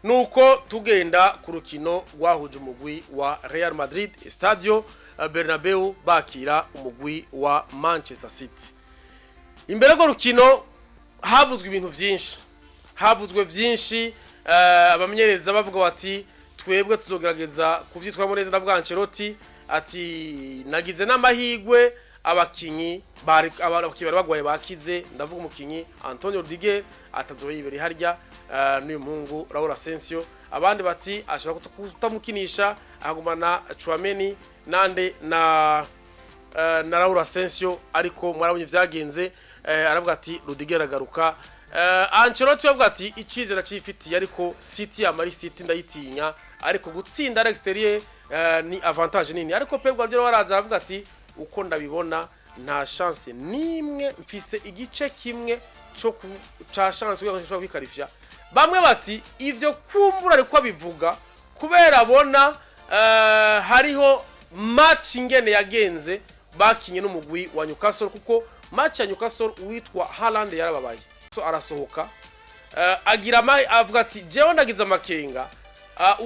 nuko tugenda ku rukino rwahuje umugwi wa Real Madrid Estadio Bernabeu bakira umugwi wa Manchester City. Imbere go rukino havuzwe ibintu vyinshi. Havuzwe vyinshi abamenyereza bavuga bati twebwe tuzogerageza kuvyitwamo neza na Ancelotti ati nagize n'amahigwe abakinyi bari bagwaye bakize ndavuga umukinyi Antonio Rudiger atazoyibera harya n'uyu muhungu Raul Asensio abandi bati ashobora kutamukinisha agumana Chouameni nande na Raul Asensio ariko mwarabonye vyagenze aravuga ati Rudiger agaruka Ancelotti yavuga ati icizera cifitiye ariko City amari City ndayitinya ariko gutsinda à l'extérieur ni avantage nini ariko Pep Guardiola waraza avuga ati uko ndabibona nta chance nimwe mfise igice kimwe cyo cha chance yo gushobora kwikarifya bamwe bati ivyo kumbura ariko bivuga kubera abona hariho match ingene yagenze bakinye n'umugwi wa Newcastle kuko match ya Newcastle witwa Haaland yarababaye so arasohoka agira avuga ati jewe ndagize amakenga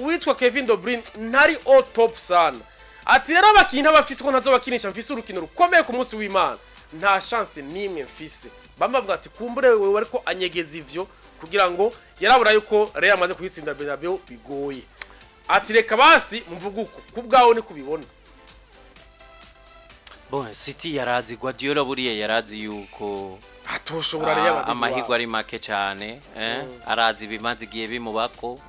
witwa Kevin De Bruyne ntari au top sana ati rero abakinyi n'abafise ko ntazobakinisha mfise urukino rukomeye ku munsi w'Imana nta chance nimwe mfise bamwe bavuga ati kumbure wewe ariko anyegeza ivyo kugira ngo yarabura yuko Real amaze kwitsinda Bernabeu bigoye ati reka basi mvuga uko kubgaho ni kubibona bon City yarazi Guardiola buriye yarazi yuko atoshobora Real Madrid amahigwa ari make cyane arazi bimaze giye bimubako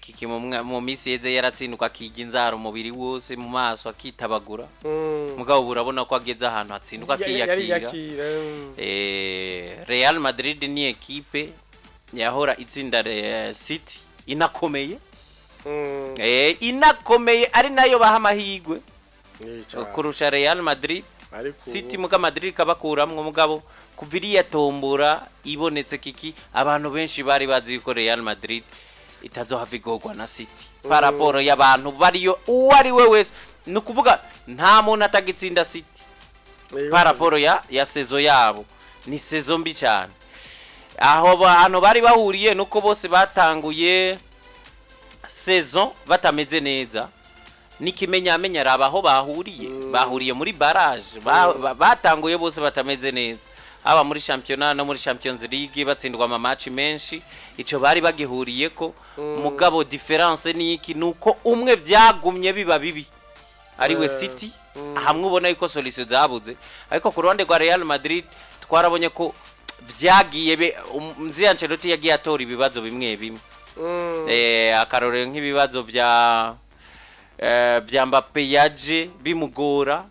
kiki mu misi yeze yaratsinduka kiginzara umubiri wose mu maso akitabagura mugabo burabona ko ageze ahantu hatsinduka kiyakira Real Madrid ni equipe yahora itsinda City inakomeye inakomeye ari nayo baha amahigwe kurusha Real Madrid City muga Madrid kabakuramwe mugabo kuviriya tombora ibonetse kiki abantu benshi bari bazi ko Real Madrid itazohavigogwa na City paraporo y'abantu bariyo uwari we wese nukuvuga nta muntu atagitsinda City paraporo ya sezo yabo ni sezo mbi cyane aho bantu bari bahuriye nuko bose batanguye saison batameze neza nikimenyamenya rabaho bahuriye muri barrage batanguye bose batameze neza aba muri championnat no muri Champions League batsindwa ama match menshi ico bari bagihuriye ko mugabo difference ni iki nuko umwe vyagumye biba bibi ari we City hamwe ubona yuko solution zabuze ariko ku ruhande rwa Real Madrid twarabonye ko vyagiye mzi Ancelotti yagiye atora ibibazo bimwe akarore nk'ibibazo vya Mbappe yaje bimugora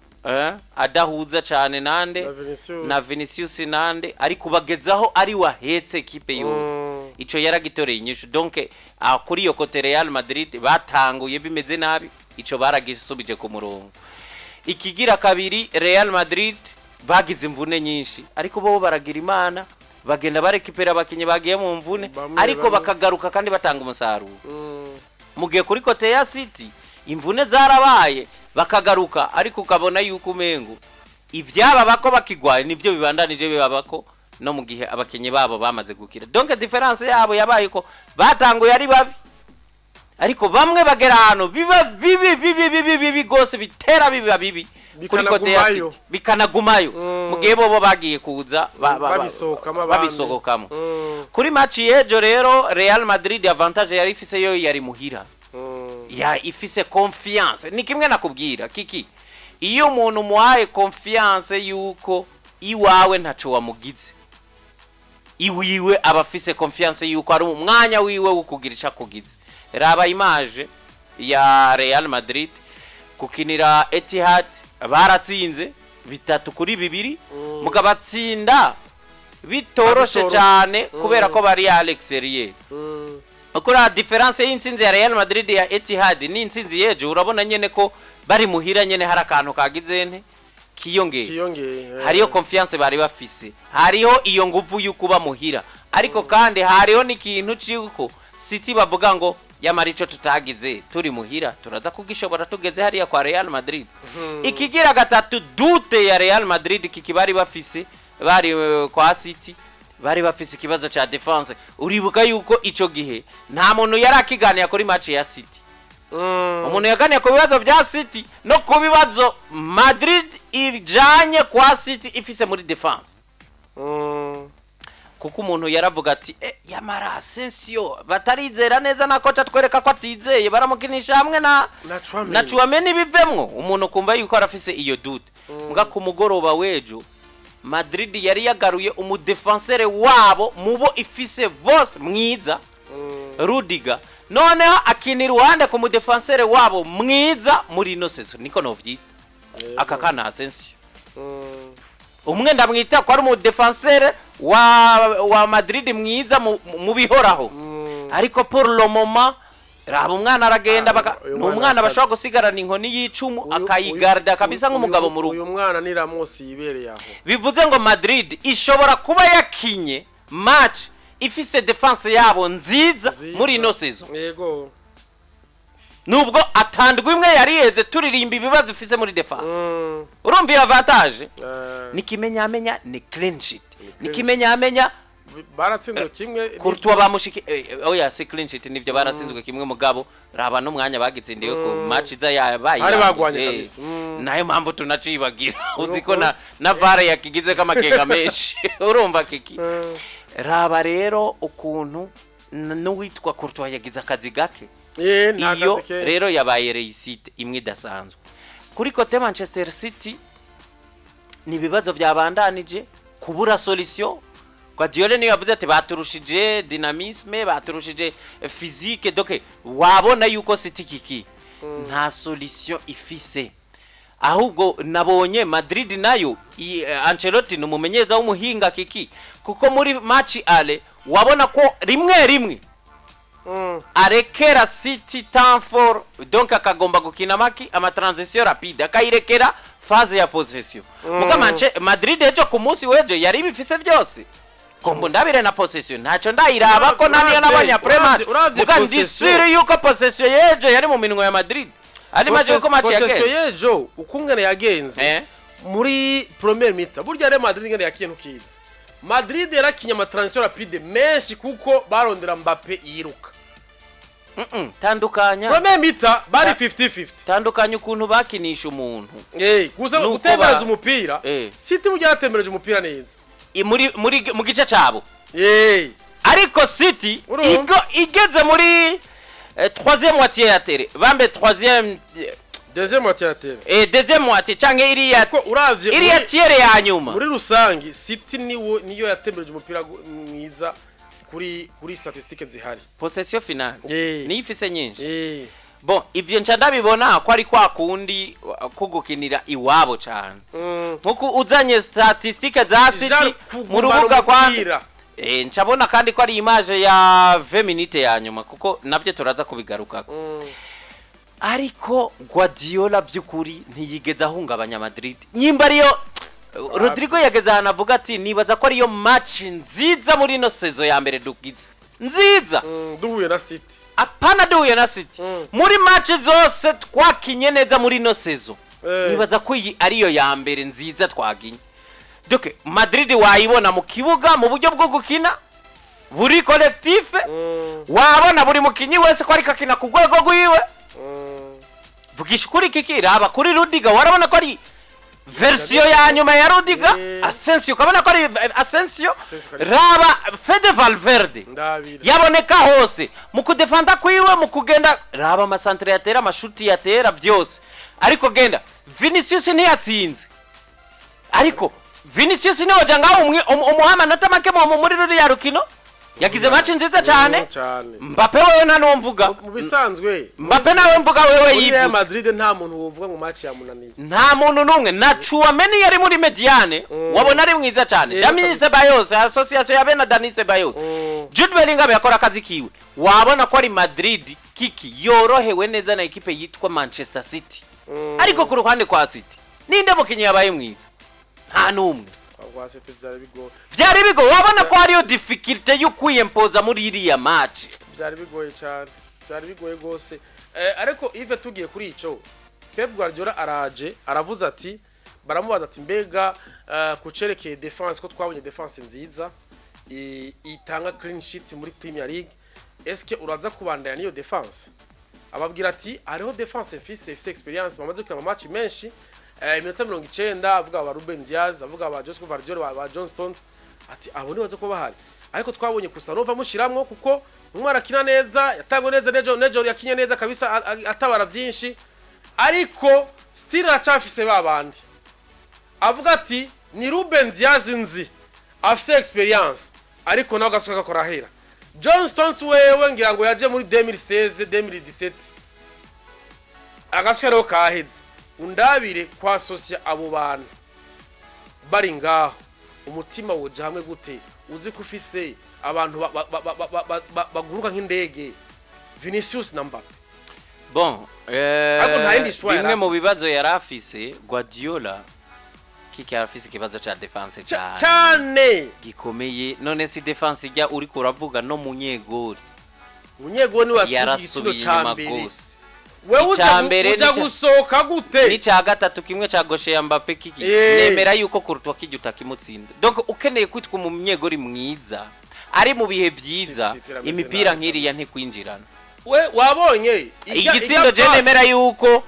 adahuza cyane nande na Vinicius nande ariko bagezaho ari wahetse equipe yose ico yaragitoreye inyishu donc kuri yo kote Real Madrid batanguye bimeze nabi ico baragisubije ku murongo ikigira kabiri Real Madrid bagize imvune nyinshi ariko bo baragira imana bagenda barekipera abakinyi bagiye mu mvune ariko bakagaruka kandi batanga umusaruro mugiye kuri kote ya City imvune zarabaye bakagaruka ariko ukabona yuko umengo ivyaba bako bakigwaye nivyo bibandanije bibabako no mu gihe abakenye babo bamaze gukira donc difference yabo yabaye ko batanguye ari babi ariko bamwe bagera hano biba bibi gose bitera bibi kuri kote ya City bikanagumayo mu gihe bobo bagiye kuza babisokamo kuri match yejo rero Real Madrid avantage yari ifise yo yari muhira ya ifise confiance ni kimwe nakubwira kiki iyo umuntu muhaye confiance yuko iwawe ntaco wamugize iwiwe abafise confiance yuko ari umwanya wiwe ukugirisha kugize raba image ya Real Madrid kukinira Etihad baratsinze 3-2 mugabatsinda bitoroshe cyane kubera ko bari Alexerier Okura difference y'insinzi ya Real Madrid ya Etihad ni insinzi yeje urabona nyene ko bari muhira nyene harakantu kagizene kiyongeye hariyo confiance bari bafise hariho iyo nguvu yukuba muhira ariko kandi hariho n'ikintu cyuko City bavuga ngo yamarico tutagize turi muhira turaza kugishobora tugeze hariya kwa Real Madrid ikigira gatatu dute ya Real Madrid kikibari bafise bari kwa City bari bafise ikibazo ca defense uribuka yuko ico gihe nta muntu yari akiganiye kuri match ya City umuntu yaganiye ku bibazo vya City no ku bibazo Madrid ijanye kwa City ifise muri defense kuko umuntu yaravuga ati yamara Asensio batarizera neza na kocha twereka ko atizeye baramukinisha hamwe na Chouameni bivemwo umuntu kumva yuko arafise iyo doute muga ku mugoroba wejo Madrid yari yagaruye umudefenseur wabo mubo ifise boss mwiza Rudiger noneho akinira uwande ku mudefenseur wabo mwiza muri no season niko novyita akakana Asensio umwe ndamwita ko ari umudefenseur wa Madrid mwiza mu bihoraho ariko pour le moment raba umwana aragenda umwana bashaka gusigarana inkoni y'icumu akayigarda kabisa nk'umugabo mu rugo uyu mwana ni Ramos yibereye aho bivuze ngo Madrid ishobora kuba yakinye match ifise defense yabo nziza muri ino season yego nubwo atandwa imwe yari yeze turirimba ibibazo ifise muri defense urumva iyo avantage nikimenyamenya ni clean sheet nikimenyamenya baratsinzwe kimwe kurtwa bamushiki oya si clean sheet nivyo baratsinzwe kimwe mugabo raba no mwanya bagitsindiye ko match za yabaye ari bagwanye kabisa nayo mpamvu tunacibagira uziko na vare yakigize kamakenga menshi urumva kiki raba rero ukuntu no witwa kurtwa yagize akazi gake iyo rero yabaye reisite imwe dasanzwe kuri kote Manchester City ni bibazo byabandanije kubura solution kwa Diole niyo yavuze ati baturushije dynamisme baturushije physique donc wabona yuko City kiki nta solution ifise ahubwo nabonye Madrid nayo Ancelotti numumenyeza w'umuhinga kiki kuko muri match ale wabona ko rimwe arekera City temps fort donc akagomba gukina maki ama transition rapide akayirekera phase ya possession muga Madrid ejo ku munsi wejo yari bifise byose kombo ndabire na possession ntaco ndayiraba ko naniyo nabanya pre-match muga ndisire yuko possession yejo yari mu minwe ya Madrid ari maje ko match yake possession yejo ukungene yagenze muri premier mi-temps burya Real Madrid ngene yakintu kiza Madrid yarakinya ama transition rapide menshi kuko barondera Mbappe yiruka tandukanya premier mi-temps bari 50-50 tandukanya ukuntu bakinisha umuntu gusa gutembereza umupira City burya yatembereje umupira neza muri mu gice cyabo ariko City igeze muri troisième moitié ya terre bambe deuxième moitié ya terre deuxième moitié canke iriya tiere ya nyuma muri rusangi City niyo yatembereje umupira mwiza kuri statistique zihari possession finale ni ifise nyinshi bon ivyo nca ndabibona ko ari kwa kundi kugukinira iwabo cyane nkuko uzanye statistique za City mu rubuga kwa ncabona kandi ko ari image ya 20 minutes ya nyuma kuko navyo turaza kubigaruka ariko Guardiola byukuri ntiyigeza ahungabanya Madrid nyimba ariyo Rodrigo yageze hanavuga ati nibaza ko ariyo match nziza muri no season ya mbere dukize nziza duhuye na City apana duhuye na City muri match zose twakinye neza muri no season nibaza ko iyi ariyo ya mbere nziza twaginye donc Madrid wayibona mu kibuga mu buryo bwo gukina buri collectif wabona buri mukinyi wese ko ari kakina ku rwego rwiwe vugisha kuri kikira aba kuri Rudiger warabona ko ari version ya nyuma ya Rudiger Asensio kabona ko ari Asensio raba Fede Valverde yaboneka hose mu kudefenda kwiwe mu kugenda raba amasantre yatera amashuti yatera byose ariko genda Vinicius ntiyatsinze ariko Vinicius ni wajanga umuhama natamake muri ruri ya rukino yagize match nziza cyane Mbappe wewe nta numvuga mu bisanzwe Mbappe nawe mvuga wewe yibu Real Madrid nta muntu wovuga mu match ya munani nta muntu numwe na Chouameni yari muri mediane wabona ari mwiza cyane Dani Ceballos association ya bena Dani Ceballos Jude Bellingham yakora akazi kiwe wabona ko ari Madrid kiki yorohewe neza na equipe yitwa Manchester City ariko ku ruhande kwa City ninde mukinyi yabaye mwiza nta numwe byari bigo wabona ko hariyo difficulty yo kwiyempoza muri iriya match byari bigoye cyane byari bigoye gose ariko Yves tugiye kuri ico Pep Guardiola araje aravuze ati baramubaza ati mbega kucerekeye defense ko twabonye defense nziza itanga clean sheet muri Premier League eske uraza kubandanya niyo defense ababwira ati ariho defense ifise experience bamaze gukina match menshi iminota 90 avuga aba Ruben Diaz avuga aba Josco Vardiol aba John Stones ati abo ni baza ko bahari ariko twabonye Kusanova mushiramwo kuko umwana akina neza yatangwe neza nejo yakinye neza kabisa atabara byinshi ariko still acafise babandi avuga ati ni Ruben Diaz nzi afise experience ariko nawe gasoka korahera John Stones wewe ngira ngo yaje muri 2016 2017 agaswero kaheze undabire kwa socia abo bantu bari ngaho umutima woje hamwe gute uzi kufise abantu baguruka nk'indege Vinicius na Mbappe bon bimwe mu bibazo yarafise Guardiola kiki yarafise kibazo cha defense cyane gikomeye none si defense ijya uri kuravuga no munyegori ni watsinze igitsino cyambere wewe uja gusoka gute ni cha gatatu kimwe cha goshe ya Mbappe kiki nemera yuko kurutwa kiji utakimutsinda donc ukeneye kwitwa mu munyegori mwiza ari mu bihe byiza imipira nkiri ya ntikwinjirana we wabonye igitsindo je nemera yuko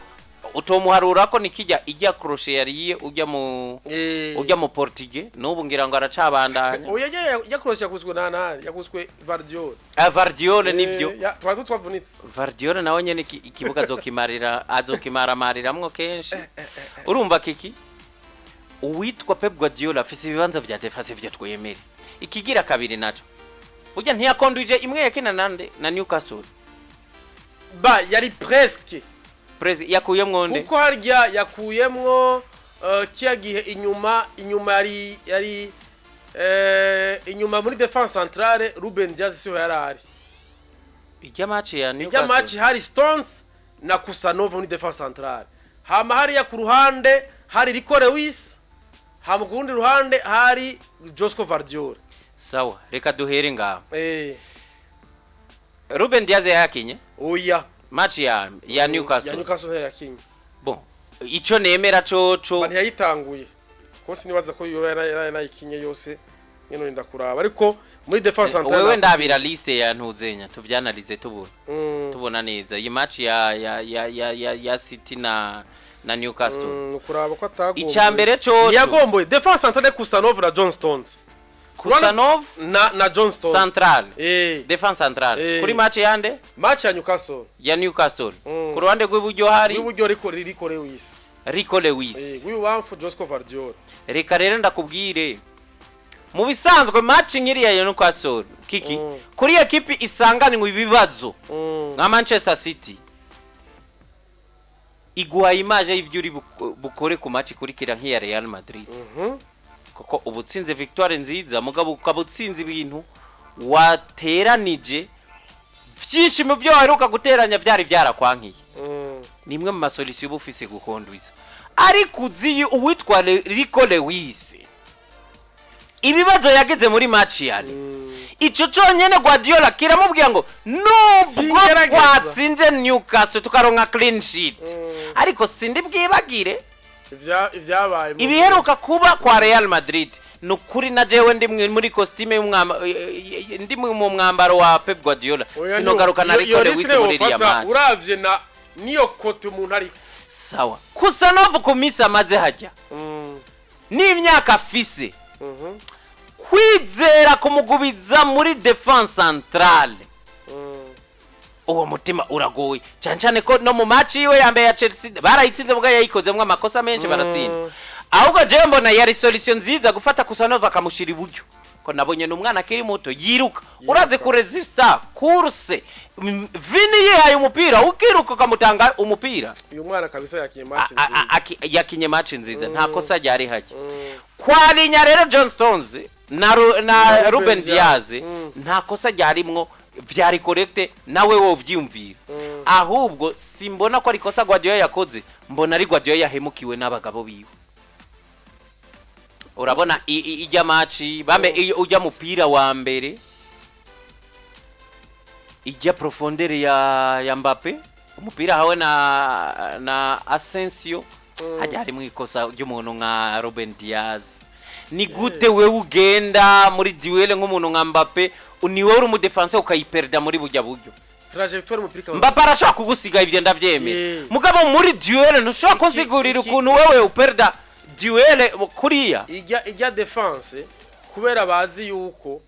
utomuharura ko nikijya ijya crochet yariye ujya mu Portugal nubu ngira ngo aracabandanya oya ya crochet yakuzwe yakuzwe Vardiol Vardiol nivyo twazo twavunitse Vardiol nawe nyene ikibuga azokimariramwo kenshi urumva kiki uwitwa Pep Guardiola afise ibibanza vya defense vya twemere ikigira kabiri naco ujya ntiyakonduje imwe yakina nande na Newcastle yari presque yakuyemwo nde kuko harya yakuyemwo kiyagihe inyuma yari inyuma muri defense centrale Ruben Diaz siho yarari ijya match ya Newcastle ijya match hari Stones na Kusanova muri defense centrale hama hari ya ku ruhande hari Rico Lewis hama ku rundi ruhande hari Josco Vardiol sawa reka duhere ngaho Ruben Diaz yakinye oya match ya Newcastle yakinye bon ico nemera coco bani yayitanguye ko sinibaza ko yo yarayikinye yose nyene ndakuraba ariko muri defense centrale wewe ndabira liste ya ntuzenya tuvyanalize tubona neza iyi match ya City na Newcastle kuraba ko atagomba icambere coco yagomboye defense centrale Kusanov na John Stones Kusanov na John Stones central defense central kuri match yande match ya Newcastle ku ruhande rw'iburyo hari rw'iburyo Rico Lewis w'iwamfu Josco Vardiol reka rero ndakubwire mu bisanzwe match nkiri ya Newcastle kiki kuri equipe isanganwe ibibazo nka Manchester City iguha image y'ivyo uri bukore ku match kurikira nk'iya Real Madrid koko ubutsinze victoire nziza mugabo ukabutsinze ibintu wateranije byinshi mu byo waheruka guteranya byari byarakwankiye nimwe mu masolution bufise gukondwiza ariko uziye uwitwa Rico Lewis ibibazo yageze muri match yane ico conyene Guardiola kiramubwiye ngo nubwo twatsinze Newcastle tukaronka clean sheet ariko sindi bwibagire ivyabaye ibiheruka kuba kwa Real Madrid nukuri na jewe ndi muri costume ndi mu mwambaro wa Pep Guardiola sinogaruka na Rico Lewis muri ya match uravye na niyo kote umuntu ari sawa Kusanov kumisa maze hajya n'imyaka afise kwizera kumugubiza muri defense centrale uwo mutima uragoye cyane ko no mu match yiwe yambaye ya Chelsea barayitsinze bwa yayikozemwe amakosa menshi baratsinda ahubwo je mbona yari solution nziza gufata Kusanova akamushira iburyo ko nabonye n'umwana akiri muto yiruka uraze ku resista course vini yayo umupira ukiruka kamutanga umupira uyu mwana kabisa yakinye match nziza nta kosa ryari haje kwalinya rero John Stones na Ruben Diaz nta kosa ryarimwo vyari correct nawe wo vyumvira ahubwo simbona ko ari kosa Guardiola yakoze mbona ari Guardiola yahemukiwe n'abagabo biwe urabona ijya match bambe ujya mupira wa mbere ijya profondeur ya Mbappe umupira hawe na Asensio hajya harimo ikosa ry'umuntu nka Ruben Diaz ni gute wewe ugenda muri duel nk'umuntu nka Mbappe ni wowe uri mu defense ukayiperda muri bujya buryo trajectoire umupira Mbappe arashaka kugusiga ivyo ndavyemera mugabo muri duel ntushobora kunsigurira ukuntu wewe uperda duel kuriya ijya defense kubera bazi yuko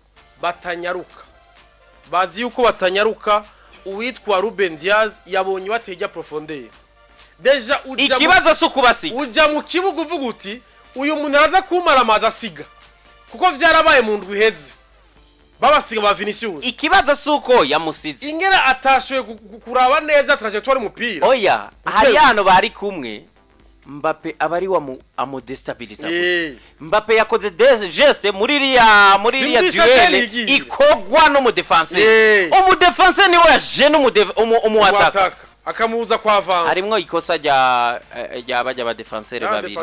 batanyaruka uwitwa Ruben Diaz yabonye batejya profondeur deja ikibazo sukubasiga uja mu kibuga uvuga uti uyu muntu araza kumara amazi asiga kuko vyarabaye mu ndwi heze babasiga ba Vinicius ikibazo suko yamusize ingera atashoye kuraba neza trajectoire umupira oya hari hano bari kumwe Mbappe abari wa amodestabiliza Mbappe yakoze geste muri riya duel ikogwa no mu defense umudefense ni we jeune umuataka akamuza kwa avance harimwo ikosa rya bajya ba defenseur babiri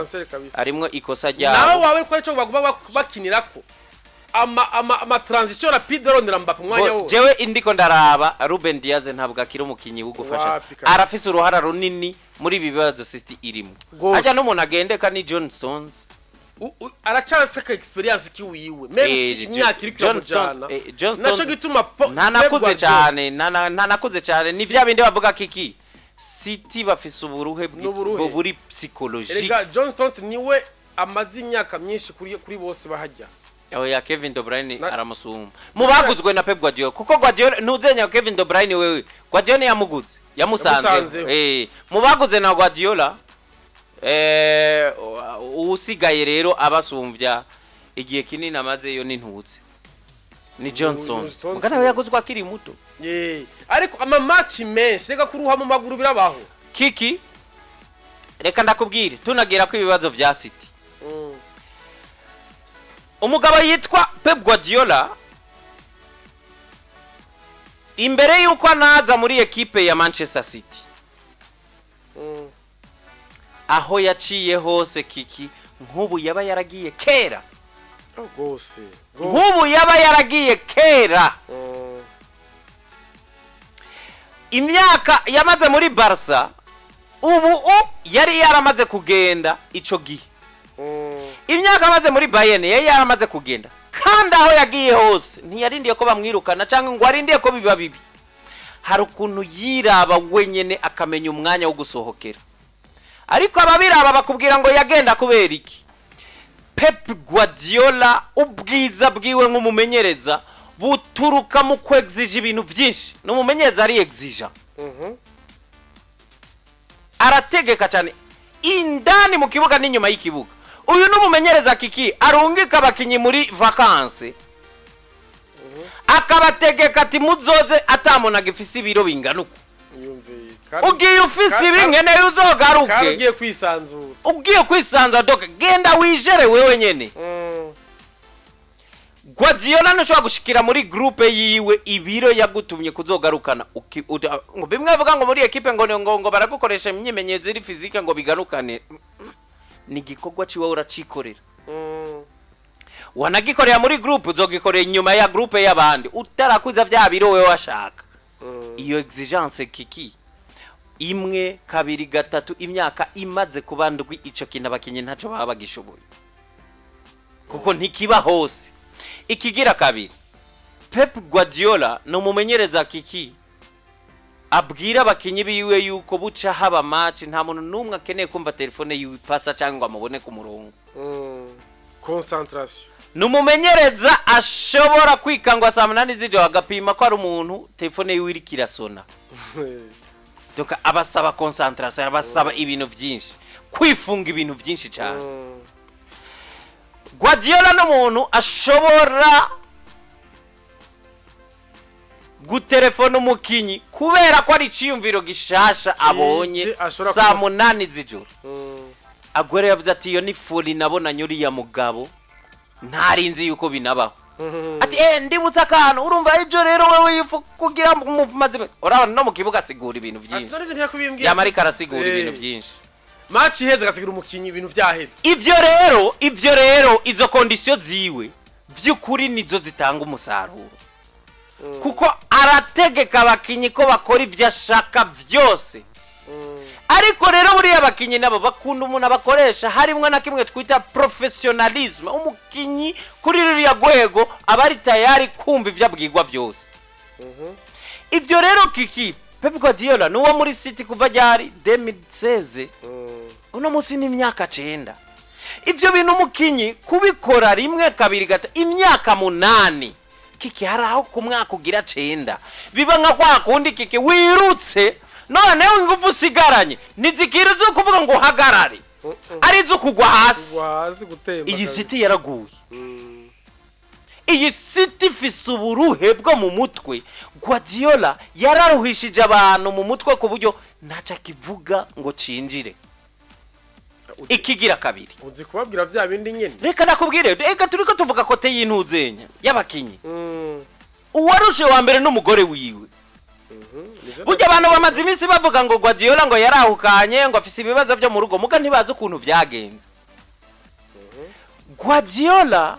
harimwo ikosa rya nawe wawe ko cyo baguma bakinirako ama transition rapide rondera Mbappe umwanya wo jewe indiko ndaraba Ruben Diaz ntabwo akiri umukinyi ugufasha arafise uruhara runini muri bibazo sisti irimo aja no umuntu agendeka ni John Stones aracasaka experience kiwiwe même imyaka iri kujana naco gituma ntanakuze cyane ni bya bindi bavuga kiki City bafise uburuhe buri psychologique rega John Stones niwe amazi imyaka myinshi kuri bose bahajya oya Kevin De Bruyne aramusuma mubaguzwe na Pep Guardiola kuko Guardiola ntuzenya Kevin De Bruyne wewe Guardiola yamuguze yamusanze mubaguze na Guardiola usigaye rero abasumvya igihe kinini amaze yo n'intutse ni Johnson mugana we yaguzwe akiri muto ariko ama match menshi reka kuruha mu maguru birabaho kiki reka ndakubwire tunagira ko ibibazo vya City umugabo yitwa Pep Guardiola imbere yuko anaza muri equipe ya Manchester City aho yaciye hose kiki nkubu yaba yaragiye kera gose nkubu yaba yaragiye kera imyaka yamaze muri Barca ubu yari yaramaze kugenda ico gihe imyaka amaze muri Bayern yari yaramaze kugenda kandi aho yagiye hose ntiyarindiye ko bamwirukana cyangwa ngo arindiye ko biba bibi hari ukuntu yiraba wenyene akamenya umwanya wo gusohokera ariko ababiraba bakubwira ngo yagenda kubera iki Pep Guardiola ubwiza bwiwe nk'umumenyereza buturuka mu kwexige ibintu byinshi no mumenyereza ari exige arategeka cyane indani mu kibuga n'inyuma y'ikibuga uyu n'umumenyereza kiki arungika abakinyi muri vacances akabategeka ati muzoze atamona gifisi ibiro binganuko ugiye ufisi bingene uzogaruke ugiye kwisanzura doka genda wijere wewe nyene Guardiola nashobora gushikira muri groupe yiwe ibiro yagutumye kuzogarukana ngo bimwe avuga ngo muri equipe ngo baragukoresha imyimenyezo iri physique ngo bigarukane ni gikorwa ciwe uracikorera wanagikorera muri groupe uzogikorera inyuma ya groupe y'abandi utarakuza bya biro wewe washaka iyo exigence kiki imwe kabiri gatatu imyaka imaze kubandwi ico kintu abakinyi ntaco baba bagishoboye kuko ntikiba hose ikigira kabiri Pep Guardiola no mumenyereza kiki abwira abakinyi biwe yuko buca haba match nta muntu numwe akeneye kumva telefone yiwe pasa cyangwa amubone ku murongo concentration numumenyereza ashobora kwikangwa saa 8 z'ijoro agapima ko ari umuntu telefone yiwe iri kirasona donc abasaba concentration abasaba ibintu byinshi kwifunga ibintu byinshi cyane Guardiola n'umuntu ashobora gutelefona umukinyi kubera ko ari ciyumviro gishasha abonye saa 8 z'ijoro agore yavuze ati iyo ni fuli nabona nyuri ya mugabo ntarinzi yuko binabaho ati ndibutsa akantu urumva ejo rero wewe yifu kugira mazime urabona no mu kibuga asigura ibintu byinshi yamarika arasigura ibintu byinshi match iheze gasigura umukinyi ibintu byaheze ibyo rero izo condition ziwe by'ukuri nizo zitanga umusaruro kuko arategeka abakinyi ko bakora ibyo ashaka byose ariko rero buriya abakinyi nabo bakunda umuntu abakoresha harimwe na kimwe twita professionalism. Umukinyi kuri ruriya rwego aba ari tayari kumva ivyo abwirwa byose. Ivyo rero Kiki Pep Guardiola nuwo muri City kuva ryari 2016 uno munsi ni imyaka 9. Ivyo bintu umukinyi kubikora rimwe kabiri gata imyaka 8 Kiki haraho ku mwaka ugira 9 biba nka kwa kundi Kiki wirutse none ingufu sigaranye nizikira zo kuvuga ngo hagarare ari zo kugwa hasi gutemba. Iyi City yaraguye. Iyi City ifise uburuhe bwo mu mutwe. Guardiola yararuhishije abantu mu mutwe ku buryo ntaca kivuga ngo cinjire. Ikigira kabiri uzi kubabwira vya bindi nyene. Reka nakubwire reka turiko tuvuga kote y'intuzenya y'abakinyi. Uwarushe wa mbere n'umugore wiwe. Burya abantu bamaze iminsi bavuga ngo Guardiola ngo yarahukanye ngo afise ibibazo byo mu rugo muga ntibaza ukuntu byagenze. Guardiola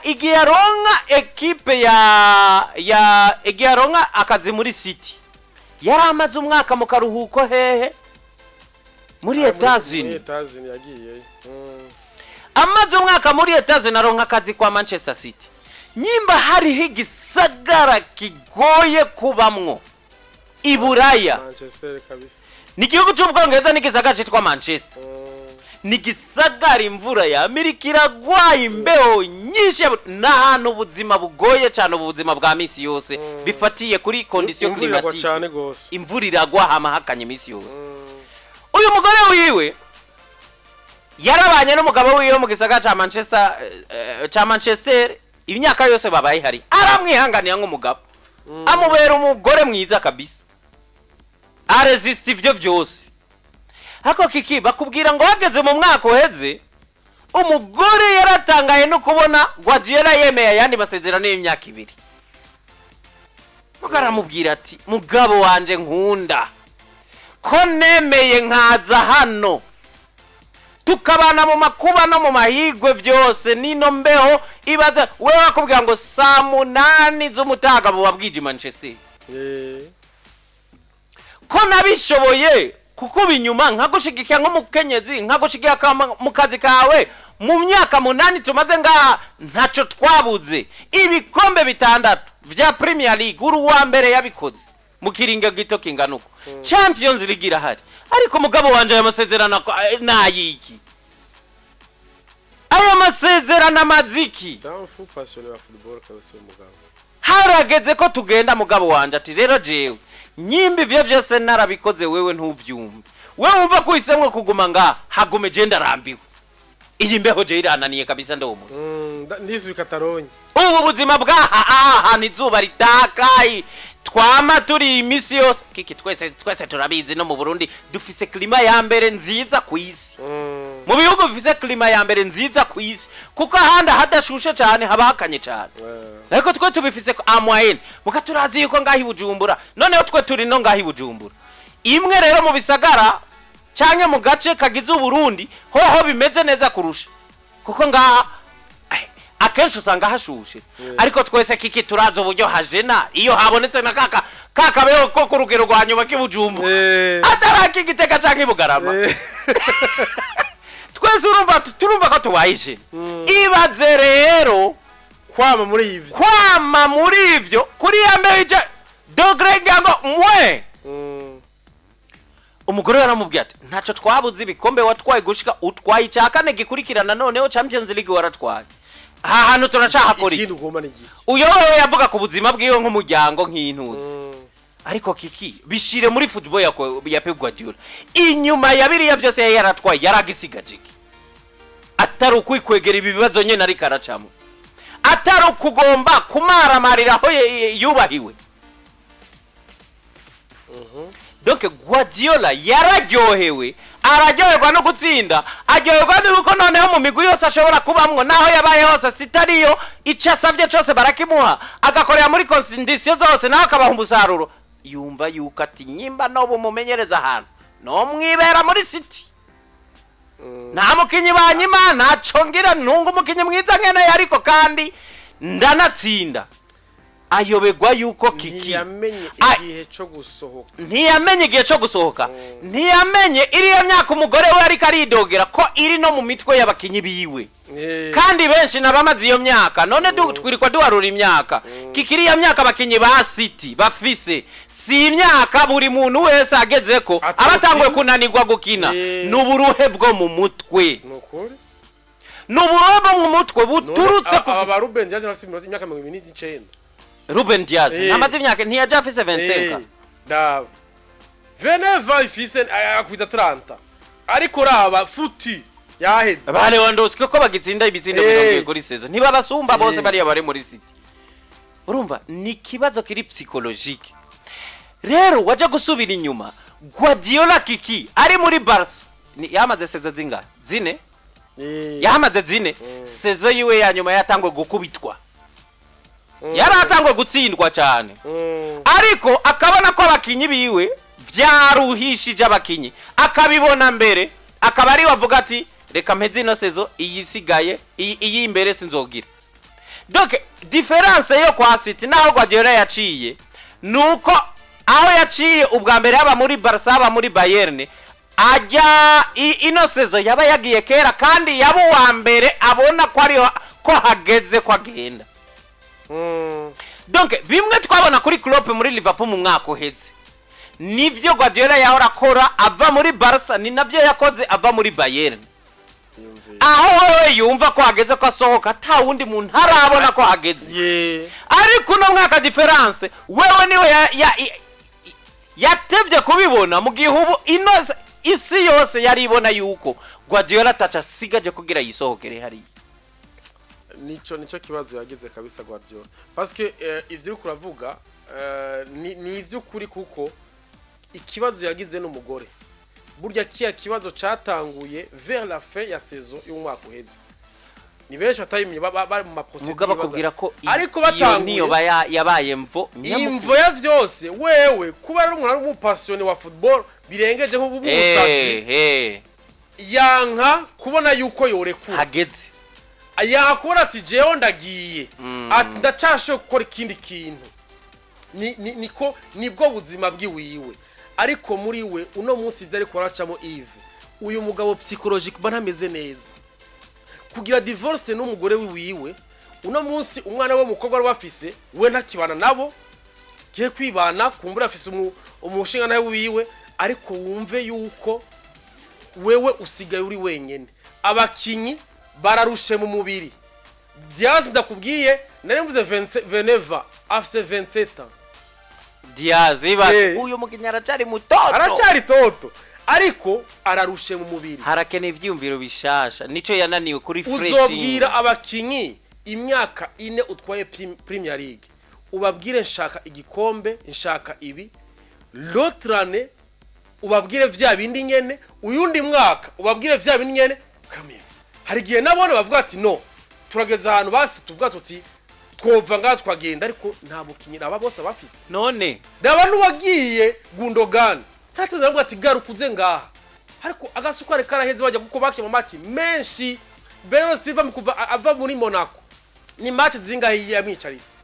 igiaronga ekipe ya igiaronga akazi muri City yaramaze umwaka mu karuhuko hehe muri Etazini yagiye. Amaze umwaka muri Etazini aronka akazi kwa Manchester City. Nyimba hariho igisagara kigoye kubamwo Iburaya Manchester kabisa. Ni gihugu cy'Ubwongereza n'igisagara cyitwa Manchester. Ni gisagara imvura ya Amerika iragwaye imbeho nyinshi n'ahantu ubuzima bugoye cyane ubuzima bwa misi yose bifatiye kuri condition climatique. Imvura iragwa hamahakanye imisi yose. Uyu mugore wiwe yarabanye n'umugabo wiwe mu gisagara ca Manchester imyaka yose babaye hari aramwihanganira nk'umugabo amubera umugore mwiza kabisa aresist ivyo byose. Hako Kiki bakubwira ngo hageze mu mwaka uheze umugore yaratangaye no kubona Guardiola yemeye yandi masezerano y'imyaka 2. Mugara mubwira ati mugabo wanje nkunda ko nemeye nkaza hano tukabana mu makuba no mu mahigwe byose nino mbeho ibaza wewe wakubwira ngo saa 8 z'umutaga bubabwije Manchester. Ko nabishoboye kuko binyuma nkagushigikiye nk'umukenyezi nkagushigikiye mu kazi kawe mu myaka 8 tumaze ngaha ntaco twabuze ibikombe 6 vya Premier League uru wa mbere yabikoze mu kiringa gito kinganuko Champions League irahari ariko mugabo wanje amasezerano nayiki aya masezerano amaziki sanfu passion ya football kabisa mugabo harageze ko tugenda mugabo wanje ati rero jewe nyimbi ivyo byose narabikoze wewe ntuvyumve wewe umva ko isemwe kuguma nga hagume je ndarambiwe iyi mbeho je irananiye kabisa ndomo ndizwi Kataronye ubu buzima bwa izuba ritakaye twama turi imisi yose Kiki twese turabizi no mu Burundi dufise klima ya mbere nziza ku isi. Mu bihugu bifise klima ya mbere nziza ku isi kuko ahanda hadashushe cyane haba hakanye cyane. Ariko twe tubifise amwahene muka turazi yuko ngahi Bujumbura noneho twe turi no ngahi Bujumbura imwe rero mu bisagara canke mu gace kagize Burundi hoho bimeze neza kurusha kuko ngaha akenshi usanga hashushe ariko twese Kiki turazo uburyo hajena iyo habonetse na kakabeho ko ku rugero rwa nyuma k'Ibujumbu ataraki Gitega canke Ibugarama twese turumva ko tuwayije ibaze rero kwama muri ivyo kuri yambeje dogre gango mwe umugore yaramubwiye ati ntaco twabuze ibikombe watwaye gushika utwaye cyakane gikurikirana noneho Champions League waratwaye hantu turacahakora ikintu goma n'igihe uyo yavuga ku buzima bwiwe nk'umuryango nk'intuzi ariko Kiki bishire muri football ya Pep Guardiola inyuma ya biriya byose yaratwaye yaragisigajike atari ukwikwegera ibibazo nyene ari karacamo atari ukugomba kumaramarira aho yubahiwe. Donc Guardiola yararyohewe araryoherwa no gutsinda aryoherwa nuko noneho mu migwi yose ashobora kubamwo naho yabaye hose sitariyo icasavye cyose barakimuha agakorera muri condition zose naho akabaha umusaruro yumva yuko ati nyimba no bumumenyereza ahantu no mwibera muri City nta mukinyi banyima ntaco ngira ntunga umukinyi mwiza nkene ariko kandi ndanatsinda ayobegwa yuko Kiki ntiyamenye igihe cyo gusohoka ntiyamenye iriya myaka umugore we ariko aridogera ko iri no mu mitwe y'abakinyi biwe kandi benshi nabamaze iyo myaka none twiriko duharura imyaka Kiki ya myaka abakinyi ba City bafise si imyaka buri muntu wese ageze ko abatangwe kunanirwa gukina n'uburuhe bwo mu mutwe n'uburobo mu mutwe buturutse ku aba Ruben Diaz bafise imyaka 29 Ruben Diaz namaze imyaka ntiyaje afise 25 da Veneva ifise akwita 30 ariko raba futi yaheze bale Lewandowski ko bagitsinda ibitsindo 70 kuri season ntibabasumba bose bari bari muri City urumva ni kibazo kiri psychologique rero waje gusubira inyuma Guardiola Kiki ari muri Barca yamaze season zingahe zine yamaze zine sezo yiwe ya nyuma yatangwe gukubitwa yaratangwe gutsindwa cyane ariko akabona ko abakinyi biwe vyaruhishije abakinyi akabibona mbere akaba ari bavuga ati reka mpeze ino sezo iyisigaye iyi imbere sinzogira donc difference yo kwa City naho Guardiola yaciye nuko aho yaciye ubwa mbere aba muri Barca aba muri Bayern ajya ino sezo yaba yagiye kera kandi yabo wa mbere abona ko ari ko hageze ko agenda donc bimwe twabona kuri Klopp muri Liverpool mu mwaka uheze nivyo Guardiola yahora akora ava muri Barca ni navyo yakoze ava muri Bayern aho wewe yumva ko hageze ko asohoka ta wundi muntu harabona ko hageze ariko no mwaka difference wewe niwe yatevye kubibona mu gihugu inoze isi yose yari ibona yuko Guardiola tacha sigaje kugira yisohokere hari nico kibazo yagize kabisa Guardiola parce que ivyo kuravuga ni ivyo kuri kuko ikibazo yagize n'umugore burya kiya kibazo catanguye vers la fin ya saison y'umwaka uheze ni benshi batayimye bari mu maprocedure mugaba kubwira ko ariko batanguye niyo yabaye imvo ya vyose wewe kuba ari umuntu ari umupassionné wa football birengeje nk'ubusatsi yanka kubona yuko yorekura hageze yakora ati jewe ndagiye ati ndacashe gukora ikindi kintu nibwo buzima bwiwiwe ariko muri we uno munsi byari koracamo Yves uyu mugabo psychologique banameze neza kugira divorce n'umugore wiwe uno munsi umwana we mukobwa bafise we ntakibana nabo giye kwibana kumbura afise umushinga nawe wiwe ariko wumve yuko wewe usigaye uri wenyene abakinyi bararushe mu mubiri Diaz ndakubwiye nari mvuze Veneva afise 27 ans Diaz uyu mukinya aracari toto ariko ararushe mu mubiri harakene ivyumviro bishasha nico yananiwe kuri fresh uzobwira abakinyi imyaka 4 utwaye Premier League ubabwire nshaka igikombe nshaka ibi l'autre ubabwire vya bindi nyene uyundi mwaka ubabwire vya bindi nyene kamera hari gihe nabone bavuga ati no turageza ahantu basi tuvuga tuti twova nga twagenda ariko nta bukinyira aba bose bafise none n'abantu wagiye Gundogan ntateze ngo ati garukuze ngaha ariko agasukare karaheze bajya kuko baki mu match menshi Bernardo Silva mukuva ava muri Monaco ni match zingahe yamwicaritse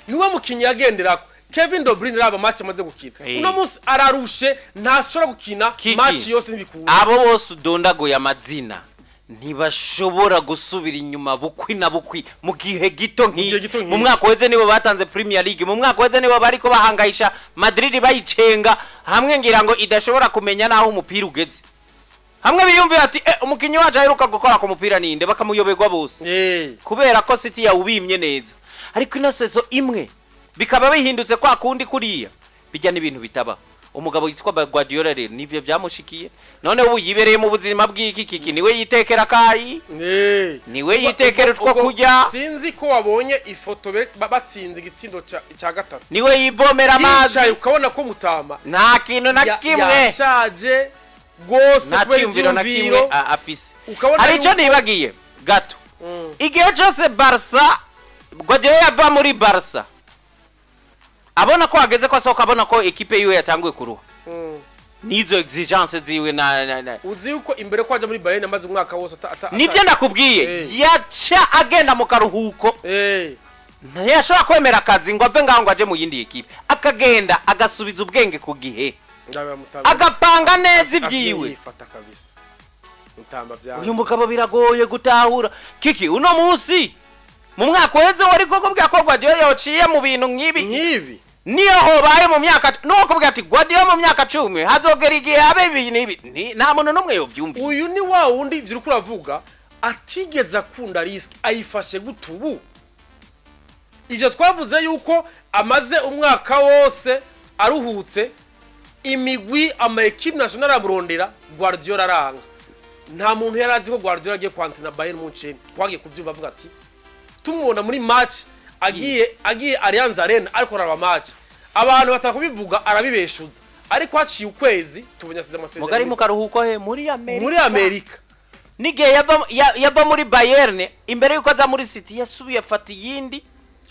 niwe mukinyi yagenderako Kevin De Bruyne raba match amaze gukina uno munsi ararushe ntashobora gukina match yose nibikura abo bose udondagoye amazina ntibashobora gusubira inyuma bukwi na bukwi mu gihe gito mu mwaka weze nibo batanze Premier League mu mwaka weze nibo bariko bahangayisha Madrid bayicenga hamwe ngira ngo idashobora kumenya naho umupira ugeze hamwe biyumviye ati umukinyi waje aheruka gukora ku mupira ninde bakamuyoberwa bose kubera ko City yawubimye neza ariko ino sezo imwe bikaba bihindutse kwa kundi kuriya bijya n'ibintu bitaba umugabo yitwa Guardiola rero nivyo byamushikiye none ubu yibereye mu buzima bw'iki niwe yitekera kayi niwe yitekera utwo kujya sinzi ko wabonye ifoto batsinze igitsindo ca gatatu niwe yivomera amazi ukabona ko mutama nta kintu na kimwe yashaje gose kw'imviro na kimwe afise hari ico nibagiye gato igihe cyose Barca Guardiola yava muri Barca abona ko hageze ko asohoka abona ko equipe yiwe yatanguye kuruha nizo exigence ziwe na uzi uko imbere kwaje muri Bayern amaze umwaka wose nibyo ndakubwiye yaca agenda mu karuhuko ntiyashobora kwemera akazi ngo ave ngaho ngo aje mu yindi ekipe akagenda agasubiza ubwenge ku gihe agapanga neza ibyiwe. Uyu mugabo biragoye gutahura kiki uno munsi mu mwaka weze wari koko bwa ko Guardiola yociye mu bintu nk'ibi niyo hobaye mu myaka nuko bwa ati Guardiola mu myaka 10 hazogera igihe abe ibi nta muntu numwe yovyumva. Uyu ni wa wundi ivyo kuravuga atigeze akunda risk ayifashe gutubu. Ivyo twavuze yuko amaze umwaka wose aruhutse imigwi ama equipe nationale amurondera Guardiola aranga. Nta muntu yarazi ko Guardiola agiye kwantina Bayern Munchen twagiye kuvyumva avuga ati tumubona muri match agiye Allianz Arena ariko raba match abantu batakubivuga arabibeshuza ariko haciye ukwezi tubunyasize amasezerano mugari mukaruhuko he muri Amerika nige yava muri Bayern imbere yuko aza muri City yasubiye afata yindi